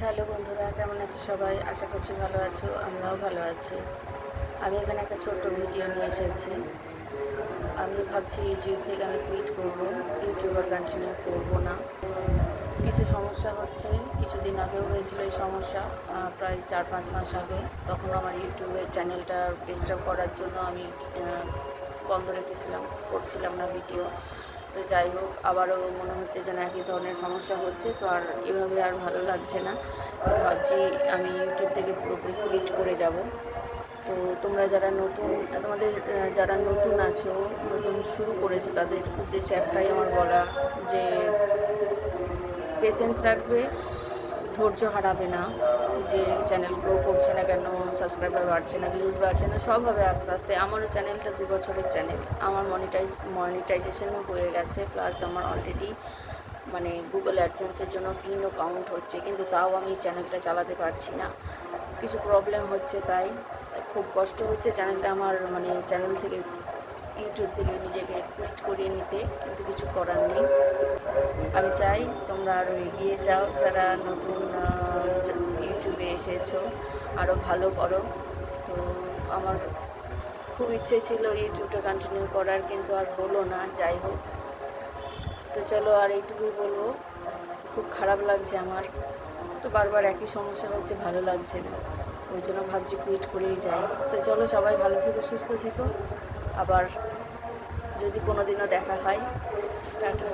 Hello বন্ধুরা, কেমন আছো সবাই? আশা করছি ভালো আছো, আমরাও ভালো আছি। আমি এখানে একটা ছোট্ট ভিডিও নিয়ে এসেছি। আমি ভাবছি ইউটিউব থেকে আমি কুইট করব, ইউটিউব আর কন্টিনিউ করব না। কিছু সমস্যা হচ্ছে, কিছুদিন আগেও হয়েছিল এই সমস্যা, প্রায় 4-5 মাস আগে। তখন আমার ইউটিউবের চ্যানেলটা ডিস্টার্ব করার জন্য আমি বন্ধ রেখেছিলাম, করছিলাম না ভিডিও। তো যাই হোক, আবারও মনে হচ্ছে যেন একই ধরনের সমস্যা হচ্ছে, তো আর এভাবে আর ভালো লাগছে না। তো ভাবছি আমি ইউটিউব থেকে পুরোপুরি কুইট করে যাব। তো তোমরা যারা নতুন, তোমাদের যারা নতুন আছো, নতুন শুরু করেছো, তাদের উদ্দেশ্যে একটাই আমার বলা, যে পেশেন্স রাখবে, ধৈর্য হারাবে না। যে চ্যানেল গ্রো করছে না কেন, সাবস্ক্রাইবার বাড়ছে না, ভিউজ বাড়ছে না, সব হবে আস্তে আস্তে। আমারও চ্যানেলটা 2 বছরের চ্যানেল, আমার মনিটাইজেশনও হয়ে গেছে, প্লাস আমার অলরেডি মানে গুগল অ্যাডসেন্সের জন্য পিনও কাউন্ট হচ্ছে, কিন্তু তাও আমি চ্যানেলটা চালাতে পারছি না, কিছু প্রবলেম হচ্ছে। তাই খুব কষ্ট হচ্ছে চ্যানেলটা আমার, মানে চ্যানেল থেকে, ইউটিউব থেকে নিজেকে কুইট করিয়ে নিতে, কিন্তু কিছু করার নেই। আমি চাই তোমরা আরও এগিয়ে যাও, যারা নতুন ইউটিউবে এসেছো, আরও ভালো করো। তো আমার খুব ইচ্ছে ছিল ইউটিউবটা কন্টিনিউ করার, কিন্তু আর হলো না। যাই হোক, তো চলো, আর এইটুকুই বলবো, খুব খারাপ লাগছে আমার। তো বারবার একই সমস্যা হচ্ছে, ভালো লাগছে না, ওই জন্য ভাবছি কুইট করেই যাই। তো চলো, সবাই ভালো থেকো, সুস্থ থেকো। আবার যদি কোনো দিনও দেখা হয়, টাটা।